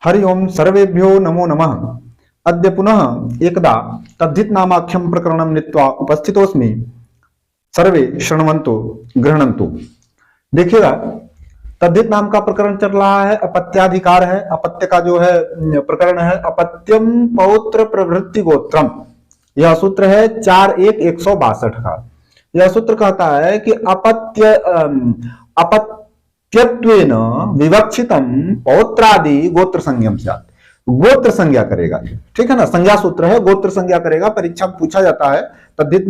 हरि ओम सर्वेभ्यो नमो नमः। अद्य पुनः एकदा तद्धित नामाख्यम प्रकरणम नीत्वा उपस्थितोस्मि। सर्वे शृण्वन्तु गृह्णन्तु। देखिएगा, तद्धित नाम का प्रकरण चल रहा है, अपत्याधिकार है। अपत्य का जो है प्रकरण है अपत्यम पौत्र प्रवृत्ति गोत्रम। यह सूत्र है 4.1.162 का। यह सूत्र कहता है कि अपत्यत्वेन विवक्षितम पौत्रादि गोत्र संज्ञम स्यात्। गोत्र संज्ञा करेगा, ठीक है ना। संज्ञा सूत्र है, गोत्र संज्ञा करेगा। परीक्षा में पूछा जाता है, तद्धित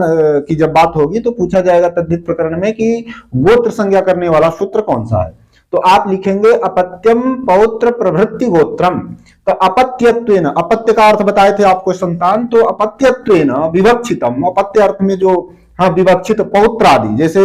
की जब बात होगी तो पूछा जाएगा तद्धित प्रकरण में कि गोत्र संज्ञा करने वाला सूत्र कौन सा है। तो आप लिखेंगे अपत्यम पौत्र प्रवृत्ति गोत्रम। तो अपत्यत्वेन, अपत्य का अर्थ बताए थे आपको संतान, तो अपत्यत्वेन विवक्षितम, अपत्य अर्थ में जो हाँ विवक्षित पौत्र आदि, जैसे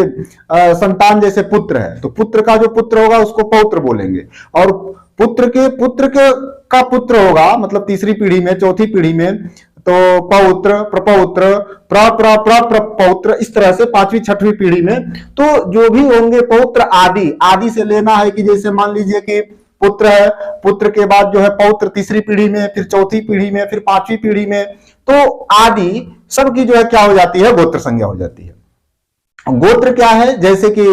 संतान जैसे पुत्र है तो पुत्र का जो पुत्र होगा उसको पौत्र बोलेंगे, और पुत्र के का पुत्र होगा मतलब तीसरी पीढ़ी में, चौथी पीढ़ी में तो पौत्र, प्रपौत्र, प्रपौत्र, इस तरह से पांचवी छठवीं पीढ़ी में तो जो भी होंगे पौत्र आदि। आदि से लेना है कि जैसे मान लीजिए कि पुत्र है, पुत्र के बाद जो है पौत्र तीसरी पीढ़ी में, फिर चौथी पीढ़ी में, फिर पांचवी पीढ़ी में, तो आदि सबकी जो है क्या हो जाती है, गोत्र संज्ञा हो जाती है। गोत्र क्या है, जैसे कि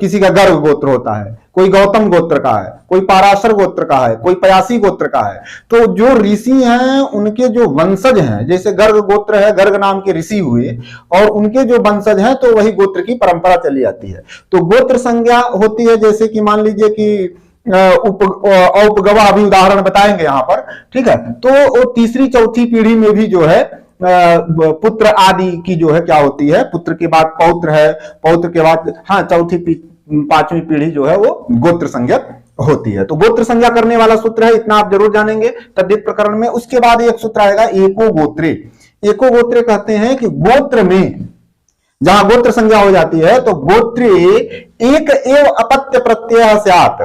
किसी का गर्ग गोत्र होता है, कोई गौतम गोत्र का है, कोई पाराशर गोत्र का है, कोई पयासी गोत्र का है। तो जो ऋषि हैं उनके जो वंशज हैं, जैसे गर्ग गोत्र है, गर्ग नाम के ऋषि हुए और उनके जो वंशज हैं तो वही गोत्र की परंपरा चली आती है। तो गोत्र संज्ञा होती है, जैसे कि मान लीजिए कि औपगवा, अभी उदाहरण बताएंगे यहां पर, ठीक है। तो तीसरी चौथी पीढ़ी में भी जो है पुत्र आदि की जो है क्या होती है, पुत्र के बाद पौत्र है, पौत्र के बाद हाँ चौथी पांचवी पीढ़ी जो है वो गोत्र संज्ञा होती है। तो गोत्र संज्ञा करने वाला सूत्र है, इतना आप जरूर जानेंगे तद्धित प्रकरण में। उसके बाद एक सूत्र आएगा एको गोत्रे। एको गोत्रे कहते हैं कि गोत्र में जहां गोत्र संज्ञा हो जाती है तो गोत्रे एक एव अपत्य प्रत्यय स्यात्।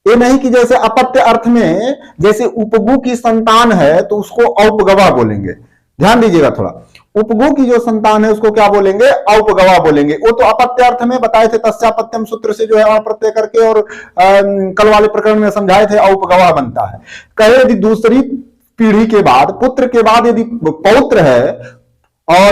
ये नहीं कि जैसे अपत्य अर्थ में जैसे उपगु की संतान है तो उसको औपगवा बोलेंगे, ध्यान दीजिएगा थोड़ा। उपगु की जो संतान है उसको क्या बोलेंगे, औपगवा बोलेंगे। वो तो अपत्य अर्थ में बताए थे, तस्यापत्यम सूत्र से जो है अप्रत्यय करके, और कल वाले प्रकरण में समझाए थे औपगवा बनता है। कहे यदि दूसरी पीढ़ी के बाद, पुत्र के बाद यदि पौत्र है और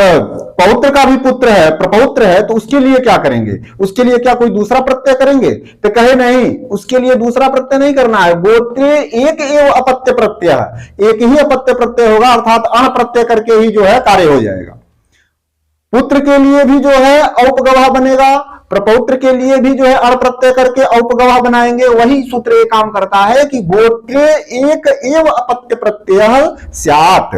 पौत्र का भी पुत्र है, प्रपौत्र है, तो उसके लिए क्या करेंगे, उसके लिए क्या कोई दूसरा प्रत्यय करेंगे? तो कहे नहीं, उसके लिए दूसरा प्रत्यय नहीं करना है। गोत्रे एक एव अपत्य प्रत्यय, एक ही अपत्य प्रत्यय होगा, अर्थात अण प्रत्यय करके ही जो है कार्य हो जाएगा। पुत्र के लिए भी जो है औपगवाह बनेगा, प्रपौत्र के लिए भी जो है अण प्रत्यय करके औपगवाह बनाएंगे। वही सूत्र ये काम करता है कि गोत्रे एक एव अपत्य प्रत्यय स्यात्,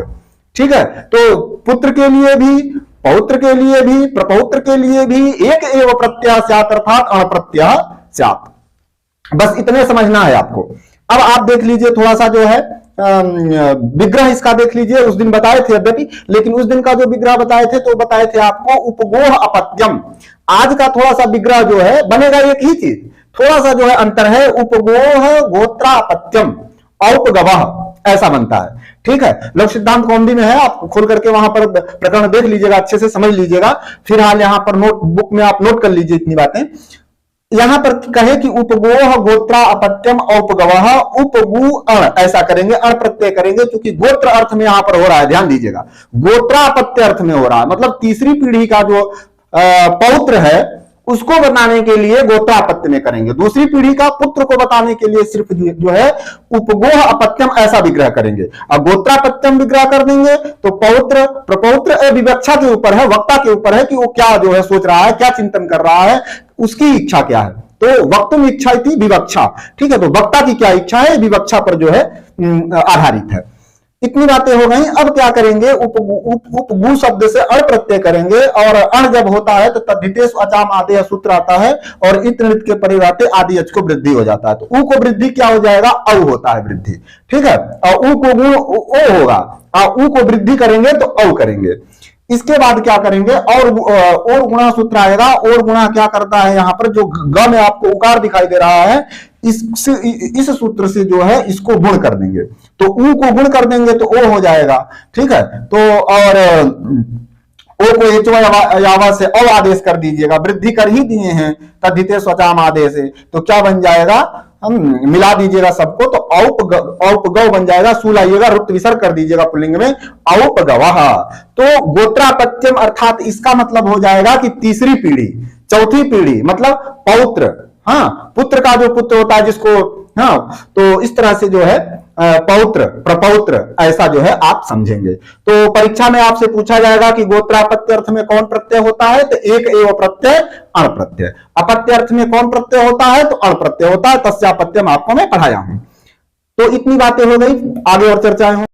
ठीक है। तो पुत्र के लिए भी, पौत्र के लिए भी, प्रपौत्र के लिए भी एक एव प्रत्यय स्यात्, अर्थात अण प्रत्यय स्यात्। बस इतने समझना है आपको। अब आप देख लीजिए थोड़ा सा जो है विग्रह इसका देख लीजिए। उस दिन बताए थे यद्यपि, लेकिन उस दिन का जो विग्रह बताए थे तो बताए थे आपको उपगोह अपत्यम। आज का थोड़ा सा विग्रह जो है बनेगा एक ही चीज, थोड़ा सा जो है अंतर है। उपगोह गोत्रापत्यम औपगवः ऐसा बनता है, ठीक है। लोक सिद्धांत कौमुदी में है, आप खोल करके वहां पर प्रकरण देख लीजिएगा, अच्छे से समझ लीजिएगा। फिलहाल यहां पर नोट बुक में आप नोट कर लीजिए इतनी बातें। यहां पर कहे कि उपगोह गोत्रा अपत्यम औपगवः उपगु अण, ऐसा करेंगे, अण प्रत्यय करेंगे, क्योंकि गोत्र अर्थ में यहां पर हो रहा है, ध्यान दीजिएगा। गोत्रापत्य अर्थ में हो रहा है, मतलब तीसरी पीढ़ी का जो पौत्र है उसको बताने के लिए गोत्रापत्य में करेंगे। दूसरी पीढ़ी का पुत्र को बताने के लिए सिर्फ जो है उपगोह अपत्यम ऐसा विग्रह करेंगे। अब गोत्रापत्यम विग्रह कर देंगे तो पौत्र प्रपौत्र विवक्षा के ऊपर है, वक्ता के ऊपर है कि वो क्या जो है सोच रहा है, क्या चिंतन कर रहा है, उसकी इच्छा क्या है। तो वक्तुम इच्छा इति विवक्षा, ठीक है। तो वक्ता की क्या इच्छा है, विवक्षा पर जो है आधारित है। इतनी बातें हो गई। अब क्या करेंगे, उपगु शब्द से अण प्रत्यय करेंगे, और अण जब होता है तो तद्धितेषु अचाम आदेय सूत्र आता है, और इत नृत के परिवर्ते आदि अच को वृद्धि हो जाता है। तो उ को वृद्धि क्या हो जाएगा, औ होता है वृद्धि, ठीक है। और उ को गुण ओ होगा, उ को वृद्धि करेंगे तो औ करेंगे। इसके बाद क्या करेंगे, और गुणा सूत्र आएगा। और गुणा क्या करता है, यहां पर जो ग में आपको उकार दिखाई दे रहा है, इस सूत्र से जो है इसको गुण कर देंगे, तो ऊ को गुण कर देंगे तो ओ हो जाएगा, ठीक है। तो और ओ को एचवा से अव आदेश कर दीजिएगा, वृद्धि कर ही दिए हैं तद्धितेषु अचाम आदेश से, तो क्या बन जाएगा, हम मिला दीजिएगा सबको तो औपगव बन जाएगा, सू लाइएगा, रुक्त विसर्ग कर दीजिएगा पुल्लिंग में, औपगवः। तो गोत्रापत्यम अर्थात इसका मतलब हो जाएगा कि तीसरी पीढ़ी, चौथी पीढ़ी, मतलब पौत्र। हाँ, पुत्र का जो पुत्र होता है जिसको, हाँ, तो इस तरह से जो है पौत्र, प्रपौत्र, ऐसा जो है आप समझेंगे। तो परीक्षा में आपसे पूछा जाएगा कि गोत्रापत्य अर्थ में कौन प्रत्यय होता है, तो एक एव प्रत्यय अण प्रत्यय। अपत्य अर्थ में कौन प्रत्यय होता है, तो अण प्रत्यय होता है। तस्यापत्यम आपको मैं पढ़ाया हूं। तो इतनी बातें हो गई, आगे और चर्चाएं हों।